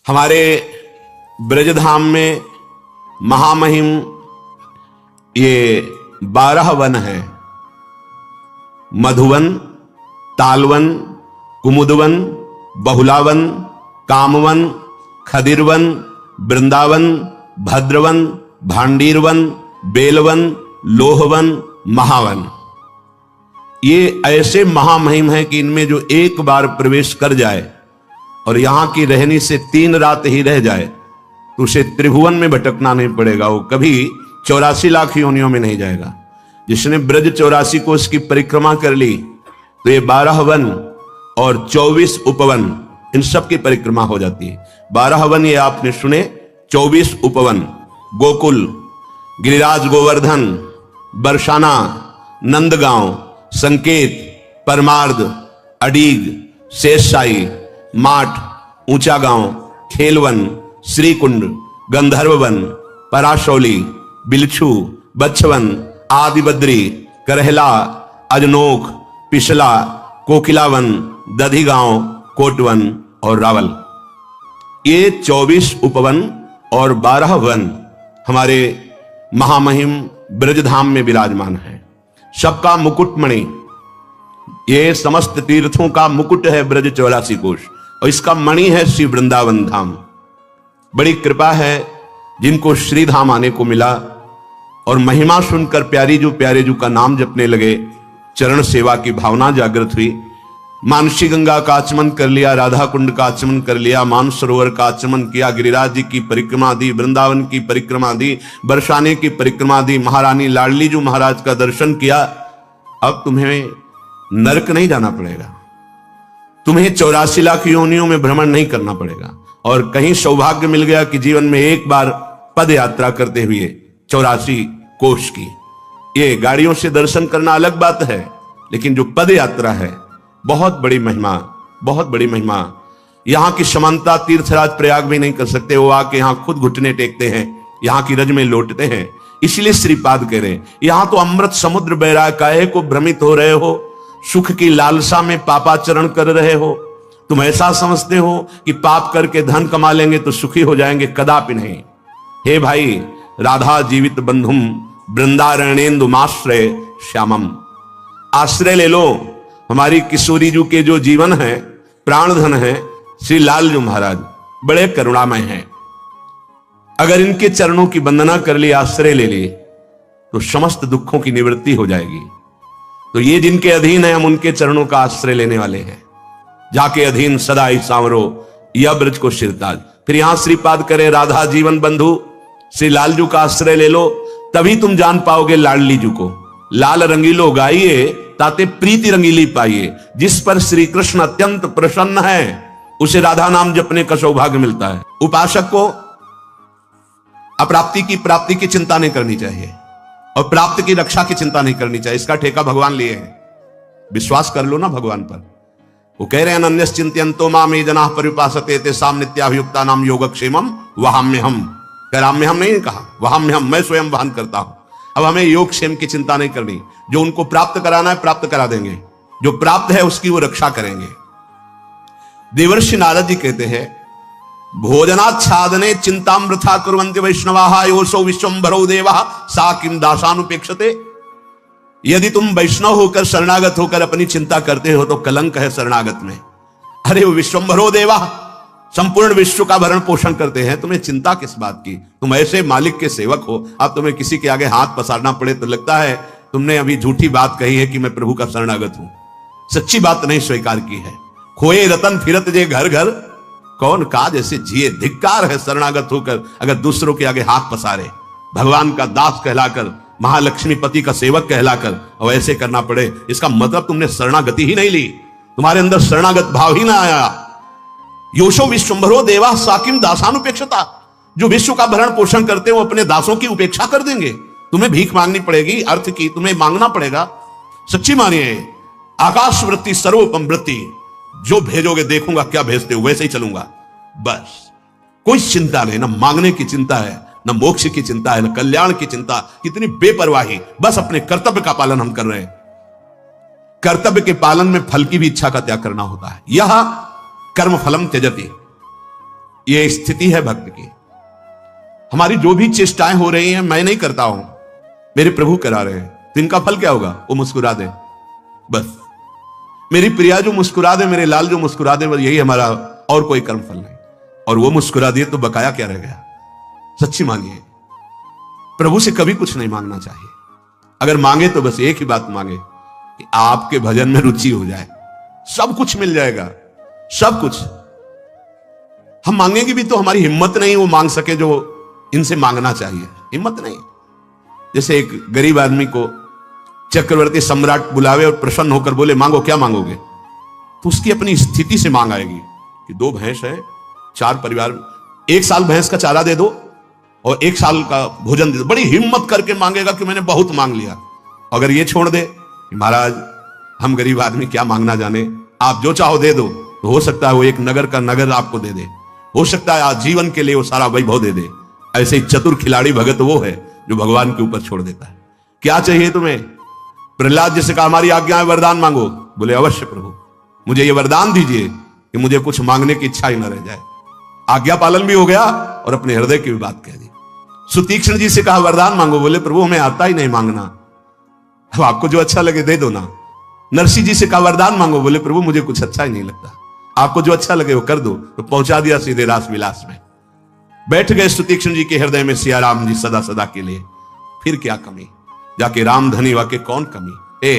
हमारे ब्रजधाम में महामहिम ये 12 वन हैं। मधुवन, तालवन, कुमुदवन, बहुलावन, कामवन, खदिरवन, वृंदावन, भद्रवन, भांडीरवन, बेलवन, लोहवन, महावन। ये ऐसे महामहिम हैं कि इनमें जो एक बार प्रवेश कर जाए और यहां की रहनी से 3 रात ही रह जाए तो उसे त्रिभुवन में भटकना नहीं पड़ेगा, वो कभी 84 लाख योनियों में नहीं जाएगा। जिसने ब्रज 84 कोष की परिक्रमा कर ली तो ये 12 वन और 24 उपवन, इन सब की परिक्रमा हो जाती है। 12 वन ये आपने सुने, 24 उपवन, गोकुल, गिरिराज गोवर्धन, बरसाना, नंदगांव, संकेत, परमार्द, अडीग, शेषशाही, माठ, ऊंचा गांव, खेलवन, श्रीकुंड, गंधर्ववन, पराशौली, बिलछू, बच्छवन, आदिबद्री, करहला, अजनोख, पिछला, कोकिलावन, दधिगांव, कोटवन और रावल। ये 24 उपवन और 12 वन हमारे महामहिम ब्रजधाम में विराजमान है। सबका मुकुटमणि, ये समस्त तीर्थों का मुकुट है ब्रज 84 कोष, और इसका मणि है श्री वृंदावन धाम। बड़ी कृपा है जिनको श्री धाम आने को मिला और महिमा सुनकर प्यारी जो का नाम जपने लगे, चरण सेवा की भावना जागृत हुई। मानसी गंगा का आचमन कर लिया, राधा कुंड का आचमन कर लिया, मानसरोवर का आचमन किया, गिरिराज जी की परिक्रमा दी, वृंदावन की परिक्रमा दी, बरसाने की परिक्रमा दी, महारानी लाडली जी महाराज का दर्शन किया। अब तुम्हें नरक नहीं जाना पड़ेगा, तुम्हें 84 लाख योनियों में भ्रमण नहीं करना पड़ेगा। और कहीं सौभाग्य मिल गया कि जीवन में एक बार पद यात्रा करते हुए 84 कोष की, ये गाड़ियों से दर्शन करना अलग बात है, लेकिन जो पद यात्रा है बहुत बड़ी महिमा, बहुत बड़ी महिमा। यहां की समानता तीर्थराज प्रयाग भी नहीं कर सकते, वो आके यहां खुद घुटने टेकते हैं, यहां की रज में लौटते हैं। इसलिए श्रीपाद कह रहे हैं यहां तो अमृत समुद्र बह रहा है, काहे को भ्रमित हो रहे हो, सुख की लालसा में पापाचरण कर रहे हो। तुम ऐसा समझते हो कि पाप करके धन कमा लेंगे तो सुखी हो जाएंगे, कदापि नहीं। हे भाई, राधा जीवित बंधुम वृंदारण्येन्दुमाश्रय श्यामम, आश्रय ले लो हमारी किशोरी जी के जो जीवन है, प्राण धन है, श्री लाल जी महाराज बड़े करुणामय हैं। अगर इनके चरणों की वंदना कर ली, आश्रय ले ली, तो समस्त दुखों की निवृत्ति हो जाएगी। तो ये जिनके अधीन है, हम उनके चरणों का आश्रय लेने वाले हैं। जाके अधीन सदा ही सांवरो, यह ब्रज को शिरताज। फिर यहां श्रीपाद करें राधा जीवन बंधु श्री लाल जी का आश्रय ले लो, तभी तुम जान पाओगे लाडली जी को। लाल रंगीलो गाइए ताते प्रीति रंगीली पाइए, जिस पर श्री कृष्ण अत्यंत प्रसन्न है उसे राधा नाम जपने का सौभाग्य मिलता है। उपासक को अप्राप्ति की प्राप्ति की चिंता नहीं करनी चाहिए और प्राप्त की रक्षा की चिंता नहीं करनी चाहिए, इसका ठेका भगवान लिए हैं। विश्वास कर लो ना भगवान पर। वो कह रहे हैं अनन्यस चिंतयन्तो माम ये जनाः पर्युपासते तेषां नित्याभियुक्ता नाम योगक्षेमम वहाम्यहम्। कराम्यहम् नहीं कहा, वहाम्यहम्, मैं स्वयं वहन करता हूं। अब हमें योगक्षेम की चिंता नहीं करनी, जो उनको प्राप्त कराना है प्राप्त करा देंगे, जो प्राप्त है उसकी वो रक्षा करेंगे। देवर्षि नारद जी कहते हैं भोजनाच्छादने चिंतामृथा कुर्वन्ति वैष्णवाः योऽसौ विश्वम्भरो देवः सा किं दासानुपेक्षते। यदि तुम वैष्णव होकर शरणागत होकर अपनी चिंता करते हो तो कलंक है शरणागत में। अरे वो विश्वम्भरो देवः, संपूर्ण विश्व का भरण पोषण करते हैं, तुम्हें चिंता किस बात की। तुम ऐसे मालिक के सेवक हो, अब तुम्हें किसी के आगे हाथ पसारना पड़े तो लगता है तुमने अभी झूठी बात कही है कि मैं प्रभु का शरणागत हूं। सच्ची बात नहीं स्वीकार की है। खोए रतन फिरत जे घर घर, कौन काज ऐसे जिए। धिक्कार है शरणागत होकर अगर दूसरों के आगे हाथ पसारे, भगवान का दास कहलाकर, महालक्ष्मी पति का सेवक कहलाकर, और ऐसे करना पड़े। इसका मतलब तुमने शरणागति ही नहीं ली, तुम्हारे अंदर शरणागत भाव ही ना आया। योशो विश्वम्भरो देवा सा किं दासानुपेक्षता। जो विश्व का भरण पोषण करते हैं वो अपने दासों की उपेक्षा कर देंगे। तुम्हें भीख मांगनी पड़ेगी, अर्थ की तुम्हें मांगना पड़ेगा। सच्ची मानिए, आकाश वृत्ति सर्वोपम वृत्ति, जो भेजोगे देखूंगा क्या भेजते हो, वैसे ही चलूंगा। बस कोई चिंता नहीं, ना मांगने की चिंता है, न मोक्ष की चिंता है, न कल्याण की चिंता। कितनी बेपरवाही, बस अपने कर्तव्य का पालन हम कर रहे हैं। कर्तव्य के पालन में फल की भी इच्छा का त्याग करना होता है। यह कर्म फलम त्यजति, ये स्थिति है भक्त की। हमारी जो भी चेष्टाएं हो रही हैं, मैं नहीं करता हूं, मेरे प्रभु करा रहे हैं, तो इनका फल क्या होगा? वो मुस्कुरा दे बस। मेरी प्रिया जो मुस्कुरा दे, मेरे लाल जो मुस्कुरा दे, बस यही हमारा, और कोई कर्म फल नहीं। और वो मुस्कुरा दिए तो बकाया क्या रह गया? सच्ची मानिए, प्रभु से कभी कुछ नहीं मांगना चाहिए। अगर मांगे तो बस एक ही बात मांगे कि आपके भजन में रुचि हो जाए, सब कुछ मिल जाएगा, सब कुछ। हम मांगेंगे भी तो हमारी हिम्मत नहीं वो मांग सके जो इनसे मांगना चाहिए, हिम्मत नहीं। जैसे एक गरीब आदमी को चक्रवर्ती सम्राट बुलावे और प्रसन्न होकर बोले मांगो, क्या मांगोगे? तो उसकी अपनी स्थिति से मांग आएगी कि 2 भैंस है, 4 परिवार, 1 साल भैंस का चारा दे दो और 1 साल का भोजन दे दो। बड़ी हिम्मत करके मांगेगा कि मैंने बहुत मांग लिया। अगर ये छोड़ दे कि महाराज हम गरीब आदमी क्या मांगना जाने, आप जो चाहो दे दो, तो हो सकता है वो एक नगर का नगर आपको दे दे, हो सकता है आजीवन के लिए वो सारा वैभव दे दे। ऐसे ही चतुर खिलाड़ी भगत वो है जो भगवान के ऊपर छोड़ देता है। क्या चाहिए तुम्हें? प्रहलाद जी से कहा हमारी आज्ञा है, वरदान मांगो। बोले अवश्य प्रभु, मुझे ये वरदान दीजिए कि मुझे कुछ मांगने की इच्छा ही न रह जाए। आज्ञा पालन भी हो गया और अपने हृदय की भी बात कह दी। सुतीक्ष्ण जी से कहा वरदान मांगो। बोले प्रभु हमें आता ही नहीं मांगना, अब आपको जो अच्छा लगे दे दो ना। नरसिंह जी से कहा वरदान मांगो। बोले प्रभु मुझे कुछ अच्छा ही नहीं लगता, आपको जो अच्छा लगे वो कर दो। तो पहुंचा दिया सीधे रास विलास में। बैठ गए सुतीक्ष्ण जी के हृदय में सिया राम जी सदा सदा के लिए। फिर क्या कमी, जाके राम धनी वाके कौन कमी।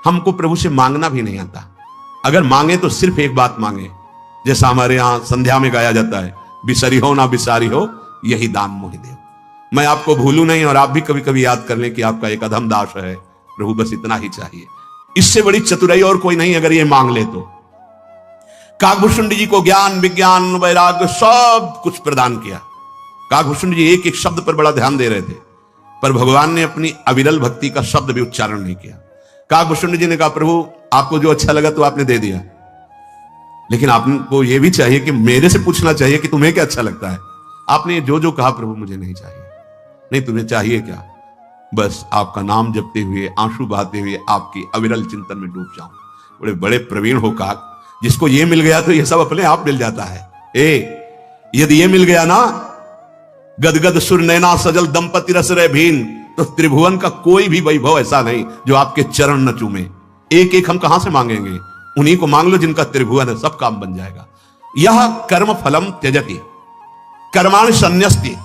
हमको प्रभु से मांगना भी नहीं आता। अगर मांगे तो सिर्फ एक बात मांगे, जैसा हमारे यहां संध्या में गाया जाता है, बिसरी हो ना बिसारी हो यही दान मोहि देव। मैं आपको भूलूं नहीं और आप भी कभी कभी याद कर लें कि आपका एक अधम दास है प्रभु, बस इतना ही चाहिए। इससे बड़ी चतुराई और कोई नहीं अगर ये मांग ले तो। काकभूषुंड जी को ज्ञान विज्ञान वैराग्य सब कुछ प्रदान किया। काकभूषुंड जी एक एक शब्द पर बड़ा ध्यान दे रहे थे, पर भगवान ने अपनी अविरल भक्ति का शब्द भी उच्चारण नहीं किया। काकभूषुंड जी ने कहा प्रभु आपको जो अच्छा लगा तो आपने दे दिया, लेकिन आपको यह भी चाहिए कि मेरे से पूछना चाहिए कि तुम्हें क्या अच्छा लगता है। आपने जो जो कहा प्रभु मुझे नहीं चाहिए। नहीं तुम्हें चाहिए क्या? बस आपका नाम जपते हुए आंसू बहाते हुए आपकी अविरल चिंतन में डूब जाऊं। बड़े बड़े प्रवीण हो काक, जिसको ये मिल गया तो ये सब अपने आप मिल जाता है। यदि ये मिल गया ना, गदगद सुर नैना सजल दंपति रस रे भीन, तो त्रिभुवन का कोई भी वैभव ऐसा नहीं जो आपके चरण न चूमे। एक एक हम कहां से मांगेंगे? उन्हीं को मांग लो जिनका त्रिभुवन है, सब काम बन जाएगा। यह कर्म फलम त्यजति कर्माणि संन्यस्ति,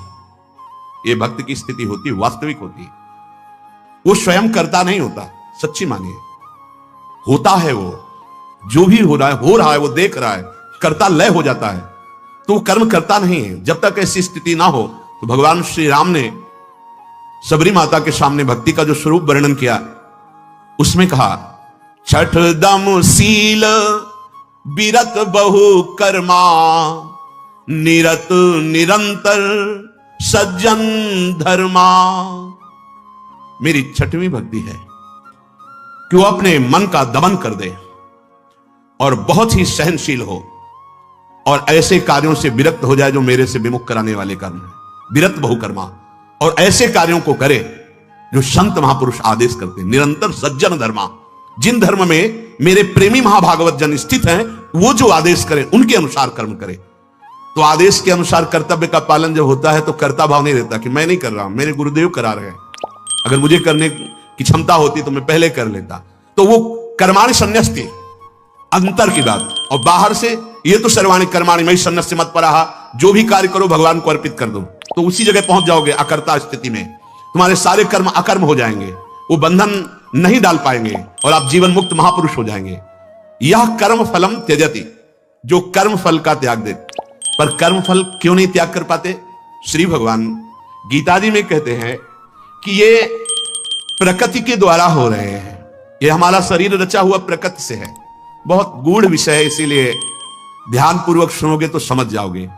ये भक्त की स्थिति होती, वास्तविक होती। वो स्वयं करता नहीं होता, सच्ची मानिए, होता है वो। जो भी हो रहा है वो देख रहा है, करता लय हो जाता है, तो वो कर्म करता नहीं है। जब तक ऐसी स्थिति ना हो तो भगवान श्री राम ने सबरी माता के सामने भक्ति का जो स्वरूप वर्णन किया, उसमें कहा छठ दम सील बिरत बहु कर्मा, निरत निरंतर सज्जन धर्मा। मेरी छठवीं भक्ति है कि वो अपने मन का दमन कर दे और बहुत ही सहनशील हो और ऐसे कार्यों से विरक्त हो जाए जो मेरे से विमुख कराने वाले कर्म हैं। विरत बहुकर्मा, और ऐसे कार्यों को करे जो संत महापुरुष आदेश करते हैं। निरंतर सज्जन धर्मा, जिन धर्म में मेरे प्रेमी महाभागवत जन स्थित हैं, वो जो आदेश करें उनके अनुसार कर्म करे। तो आदेश के अनुसार कर्तव्य का पालन जब होता है तो कर्ता भाव नहीं रहता कि मैं नहीं कर रहा हूं, मेरे गुरुदेव करा रहे हैं, अगर मुझे करने की क्षमता होती तो मैं पहले कर लेता। तो वो कर्माणि संन्यस्ति, अंतर की बात। और बाहर से ये तो सर्वाणि कर्माणि मयि सन्न्यस्य मत्परः, जो भी कार्य करो भगवान को अर्पित कर दो, तो उसी जगह पहुंच जाओगे अकर्ता स्थिति में। तुम्हारे सारे कर्म अकर्म हो जाएंगे, वो बंधन नहीं डाल पाएंगे और आप जीवन मुक्त महापुरुष हो जाएंगे। यह कर्म फलम त्यजति, जो कर्म फल का त्याग दे। पर कर्म फल क्यों नहीं त्याग कर पाते? श्री भगवान गीता जी में कहते हैं कि ये प्रकृति के द्वारा हो रहे हैं, ये हमारा शरीर रचा हुआ प्रकृति से है। बहुत गूढ़ विषय है, इसीलिए ध्यान पूर्वक सुनोगे तो समझ जाओगे।